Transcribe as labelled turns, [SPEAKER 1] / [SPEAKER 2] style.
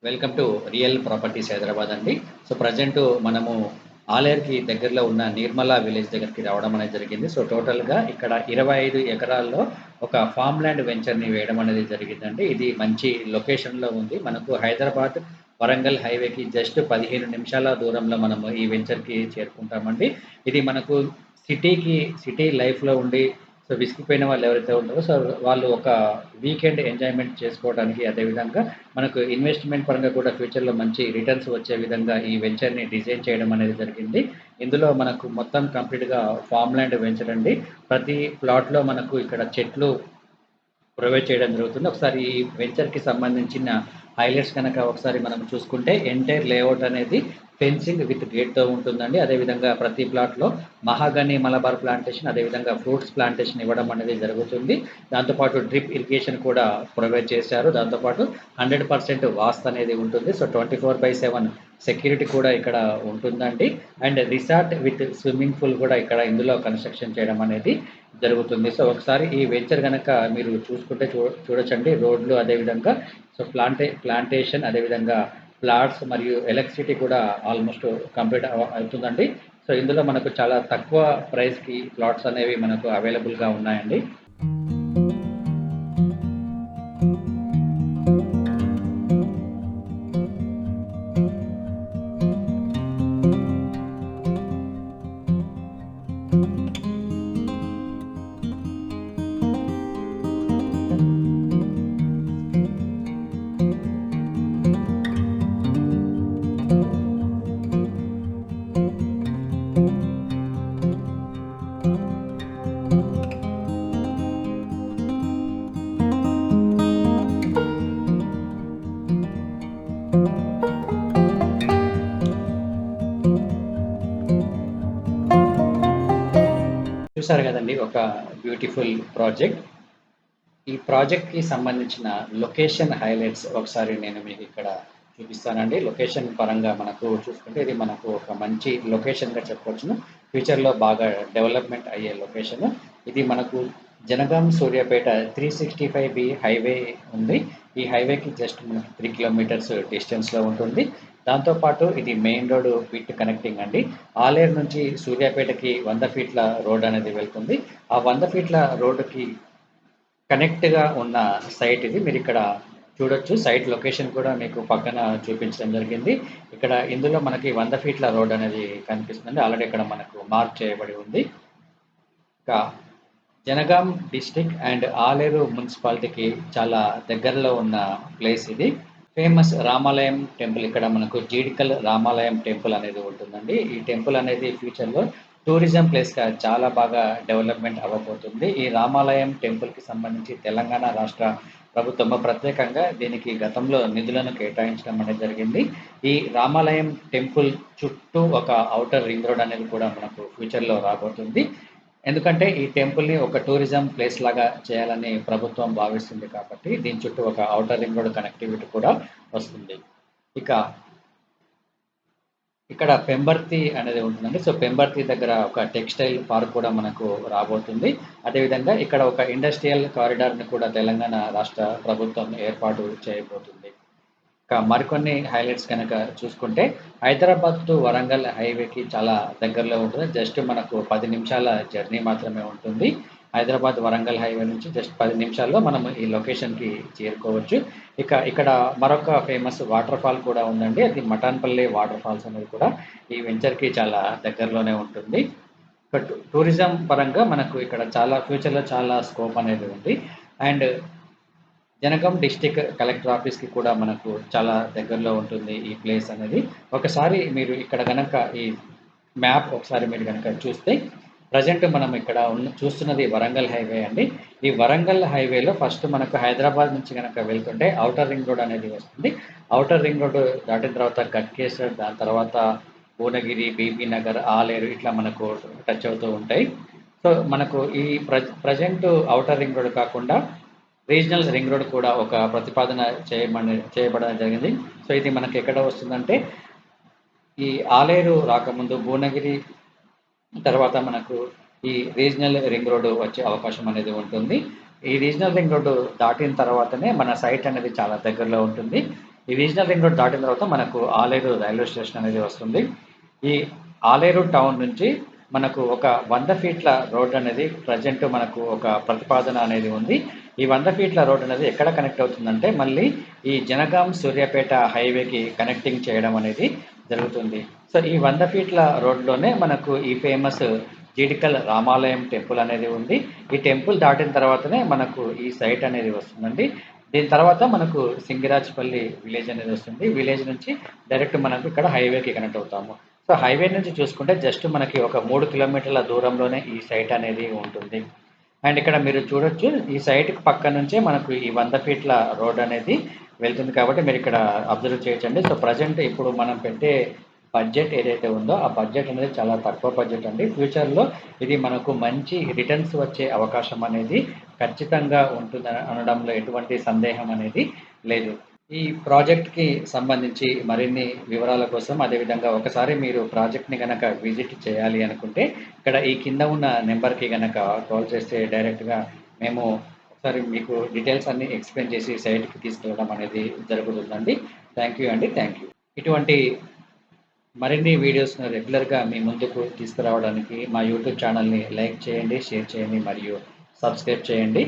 [SPEAKER 1] Welcome to real properties Hyderabad అండి. So, present మనము ఆలేరుకి దగ్గరలో ఉన్న నిర్మల విలేజ్ దగ్గరికి రావడం అనేది జరిగింది. సో, టోటల్‌గా ఇక్కడ 25 ఎకరాల్లో ఒక ఫార్మ్ ల్యాండ్ వెంచర్‌ని వేయడం అనేది జరిగిందండి. ఇది మంచి లొకేషన్‌లో ఉంది. మనకు హైదరాబాద్, వరంగల్ హైవేకి జస్ట్ 15 నిమిషాల దూరంలో మనము ఈ వెంచర్‌కి చేరుకుంటామండి. ఇది మనకు సిటీ లైఫ్‌లో ఉండి విసిగిపోయిన వాళ్ళు ఎవరైతే ఉంటారో వాళ్ళు ఒక వీకెండ్ ఎంజాయ్‌మెంట్ చేసుకోవడానికి అదేవిధంగా మనకు ఇన్వెస్ట్‌మెంట్ పరంగా కూడా ఫ్యూచర్‌లో మంచి రిటర్న్స్ వచ్చే విధంగా ఈ వెంచర్‌ని డిజైన్ చేయడం అనేది జరిగింది. ఇందులో మనకు మొత్తం కంప్లీట్‌గా ఫార్మ్ ల్యాండ్ వెంచర్ అండి. ప్రతి ప్లాట్‌లో మనకు ఇక్కడ చెట్లు ప్రొవైడ్ చేయడం జరుగుతుంది. ఒకసారి ఈ వెంచర్‌కి సంబంధించిన హైలైట్స్ గనక ఒకసారి మనం చూసుకుంటే ఎంటైర్ లేఅవుట్ అనేది ఫెన్సింగ్ విత్ గేట్‌తో ఉంటుందండి. అదేవిధంగా ప్రతి ప్లాట్‌లో మహాగని, మలబార్ ప్లాంటేషన్ అదేవిధంగా ఫ్రూట్స్ ప్లాంటేషన్ ఇవ్వడం అనేది జరుగుతుంది. దాంతో పాటు డ్రిప్ ఇరిగేషన్ కూడా ప్రొవైడ్ చేశారు. దాంతో పాటు 100% వాస్తు అనేది ఉంటుంది. సో, 24/7 సెక్యూరిటీ కూడా ఇక్కడ ఉంటుందండి. And resort with swimming pool కూడా ఇక్కడ ఇందులో కన్‌స్ట్రక్షన్ చేయడం అనేది జరుగుతుంది. సో, ఒకసారి ఈ వెంచర్ గనక మీరు చూసుకుంటే చూడొచ్చండి. రోడ్లు అదేవిధంగా ప్లాంటేషన్ అదేవిధంగా ప్లాట్స్ మరియు ఎలక్ట్రిసిటీ కూడా ఆల్‌మోస్ట్ కంప్లీట్ అవుతుందండి. సో, ఇందులో మనకు చాలా తక్కువ ప్రైస్‌కి ప్లాట్స్ అనేవి మనకు అవైలబుల్‌గా ఉన్నాయండి. చూసారు గదండీ! ఒక బ్యూటిఫుల్ ప్రాజెక్ట్. ఈ ప్రాజెక్ట్‌కి సంబంధించిన లొకేషన్ హైలైట్స్ ఒకసారి నేను మీకిక్కడ చూపిస్తానండి. లొకేషన్ పరంగా మనకు చూసుకుంటే ఇది మనకు ఒక మంచి లొకేషన్‌గా చెప్పొచ్చును. ఫ్యూచర్‌లో బాగా డెవలప్‌మెంట్ అయ్యే లొకేషను. ఇది మనకు జనగాం సూర్యాపేట 365 హైవే ఉంది. ఈ హైవేకి జస్ట్ మనకి 3 కిలోమీటర్స్ డిస్టెన్స్‌లో ఉంటుంది. దాంతో పాటు ఇది మెయిన్ రోడ్ విత్ కనెక్టింగ్ అండి. ఆలేరు నుంచి సూర్యాపేటకి 100 ఫీట్ల రోడ్ అనేది వెళ్తుంది. ఆ 100 ఫీట్ల రోడ్డుకి కనెక్ట్‌గా ఉన్న సైట్ ఇది. మీరిక్కడ చూడొచ్చు. సైట్ లొకేషన్ కూడా మీకు పక్కన చూపించడం జరిగింది. ఇందులో మనకి 100 ఫీట్ల రోడ్ అనేది కనిపిస్తుందండి. ఆల్రెడీ ఇక్కడ మనకు మార్క్ చేయబడి ఉంది. ఇంకా జనగాం డిస్ట్రిక్ట్ అండ్ ఆలేరు మున్సిపాలిటీకి చాలా దగ్గరలో ఉన్న ప్లేస్ ఇది. ఫేమస్ రామాలయం టెంపుల్ ఇక్కడ మనకు జీడికల్ రామాలయం టెంపుల్ అనేది ఉంటుందండి. ఈ టెంపుల్ అనేది ఫ్యూచర్‌లో టూరిజం ప్లేస్‌గా చాలా బాగా డెవలప్‌మెంట్ అవ్వబోతుంది. ఈ రామాలయం టెంపుల్‌కి సంబంధించి తెలంగాణ రాష్ట్ర ప్రభుత్వం ప్రత్యేకంగా దీనికి గతంలో నిధులను కేటాయించడం అనేది జరిగింది. ఈ రామాలయం టెంపుల్ చుట్టూ ఒక ఔటర్ రింగ్ రోడ్ అనేది కూడా మనకు ఫ్యూచర్‌లో రాబోతుంది. ఎందుకంటే ఈ టెంపుల్‌ని ఒక టూరిజం ప్లేస్ లాగా చేయాలని ప్రభుత్వం భావిస్తుంది కాబట్టి దీని చుట్టూ ఒక ఔటర్ రింగ్ రోడ్ కనెక్టివిటీ కూడా వస్తుంది. ఇక ఇక్కడ పెంబర్తి అనేది ఉంటుందండి. సో, పెంబర్తి దగ్గర ఒక టెక్స్‌టైల్ పార్క్ కూడా మనకు రాబోతుంది. అదేవిధంగా ఇక్కడ ఒక ఇండస్ట్రియల్ కారిడార్‌ని కూడా తెలంగాణ రాష్ట్ర ప్రభుత్వం ఏర్పాటు చేయబోతుంది. మరికొన్ని హైలైట్స్ కనుక చూసుకుంటే హైదరాబాద్ టు వరంగల్ హైవేకి చాలా దగ్గరలో ఉంటుంది. జస్ట్ మనకు 10 నిమిషాల జర్నీ మాత్రమే ఉంటుంది. హైదరాబాద్ వరంగల్ హైవే నుంచి జస్ట్ 10 నిమిషాల్లో మనం ఈ లొకేషన్‌కి చేరుకోవచ్చు. ఇక్కడ మరొక ఫేమస్ వాటర్ ఫాల్ కూడా ఉందండి. అది మఠాన్‌పల్లి వాటర్ ఫాల్స్ అనేది కూడా ఈ వెంచర్‌కి చాలా దగ్గరలోనే ఉంటుంది. టూరిజం పరంగా మనకు ఇక్కడ చాలా ఫ్యూచర్‌లో చాలా స్కోప్ అనేది ఉంది. అండ్ జనగాం డిస్ట్రిక్ట్ కలెక్టర్ ఆఫీస్‌కి కూడా మనకు చాలా దగ్గరలో ఉంటుంది ఈ ప్లేస్ అనేది. ఒకసారి మీరు ఇక్కడ గనక ఈ మ్యాప్ ఒకసారి మీరు గనక చూస్తే ప్రెజెంట్ మనం ఇక్కడ చూస్తున్నది వరంగల్ హైవే అండి. ఈ వరంగల్ హైవేలో ఫస్ట్ మనకు హైదరాబాద్ నుంచి గనక వెళ్తుంటే ఔటర్ రింగ్ రోడ్ అనేది వస్తుంది. ఔటర్ రింగ్ రోడ్ దాటిన తర్వాత గట్కేసర్, దాని తర్వాత భువనగిరి, బీబీ నగర్, ఆలేరు ఇట్లా మనకు టచ్ అవుతూ ఉంటాయి. సో, మనకు ఈ ప్రెజెంట్ ఔటర్ రింగ్ రోడ్ కాకుండా రీజనల్ రింగ్ రోడ్ కూడా ఒక ప్రతిపాదన చేయబడడం జరిగింది. సో, ఇది మనకి ఎక్కడ వస్తుందంటే, ఈ ఆలేరు రాకముందు భువనగిరి తర్వాత మనకు ఈ రీజనల్ రింగ్ రోడ్ వచ్చే అవకాశం అనేది ఉంటుంది. ఈ రీజనల్ రింగ్ రోడ్ దాటిన తర్వాతనే మన సైట్ అనేది చాలా దగ్గరలో ఉంటుంది. ఈ రీజనల్ రింగ్ రోడ్ దాటిన తర్వాత మనకు ఆలేరు రైల్వే స్టేషన్ అనేది వస్తుంది. ఈ ఆలేరు టౌన్ నుంచి మనకు ఒక 100 ఫీట్ల రోడ్ అనేది ప్రజెంట్ మనకు ఒక ప్రతిపాదన అనేది ఉంది. ఈ 100 ఫీట్ల రోడ్ అనేది ఎక్కడ కనెక్ట్ అవుతుందంటే మళ్ళీ ఈ జనగాం సూర్యాపేట హైవేకి కనెక్టింగ్ చేయడం అనేది జరుగుతుంది. సో ఈ 100 ఫీట్ల రోడ్లోనే మనకు ఈ ఫేమస్ జీడికల్ రామాలయం టెంపుల్ అనేది ఉంది. ఈ టెంపుల్ దాటిన తర్వాతనే మనకు ఈ సైట్ అనేది వస్తుందండి. దీని తర్వాత మనకు సింగిరాజపల్లి విలేజ్ అనేది వస్తుంది. విలేజ్ నుంచి డైరెక్ట్ మనకు ఇక్కడ హైవేకి కనెక్ట్ అవుతాము. సో హైవే నుంచి చూసుకుంటే జస్ట్ మనకి ఒక 3 కిలోమీటర్ల దూరంలోనే ఈ సైట్ అనేది ఉంటుంది. అండ్ ఇక్కడ మీరు చూడొచ్చు ఈ సైట్‌కి పక్క నుంచే మనకు ఈ 100 ఫీట్ల రోడ్ అనేది వెళ్తుంది కాబట్టి మీరు ఇక్కడ అబ్జర్వ్ చేయొచ్చండి. సో ప్రెజెంట్ ఇప్పుడు మనం పెట్టే బడ్జెట్ ఏదైతే ఉందో ఆ బడ్జెట్ అనేది చాలా తక్కువ బడ్జెట్ అండి. ఫ్యూచర్‌లో ఇది మనకు మంచి రిటర్న్స్ వచ్చే అవకాశం అనేది ఖచ్చితంగా ఉంటుందని అనడంలో ఎటువంటి సందేహం అనేది లేదు. ఈ ప్రాజెక్ట్‌కి సంబంధించి మరిన్ని వివరాల కోసం అదేవిధంగా ఒకసారి మీరు ప్రాజెక్ట్‌ని గనక విజిట్ చేయాలి అనుకుంటే ఇక్కడ ఈ కింద ఉన్న నెంబర్‌కి గనక కాల్ చేస్తే డైరెక్ట్‌గా మేము ఒకసారి మీకు డీటెయిల్స్ అన్నీ ఎక్స్‌ప్లెయిన్ చేసి సైట్‌కి తీసుకెళ్ళడం అనేది జరుగుతుందండి. థ్యాంక్ యూ అండి. Thank you. ఇటువంటి మరిన్ని వీడియోస్‌ను రెగ్యులర్‌గా మీ ముందుకు తీసుకురావడానికి మా యూట్యూబ్ ఛానల్‌ని లైక్ చేయండి, షేర్ చేయండి మరియు సబ్స్క్రైబ్ చేయండి.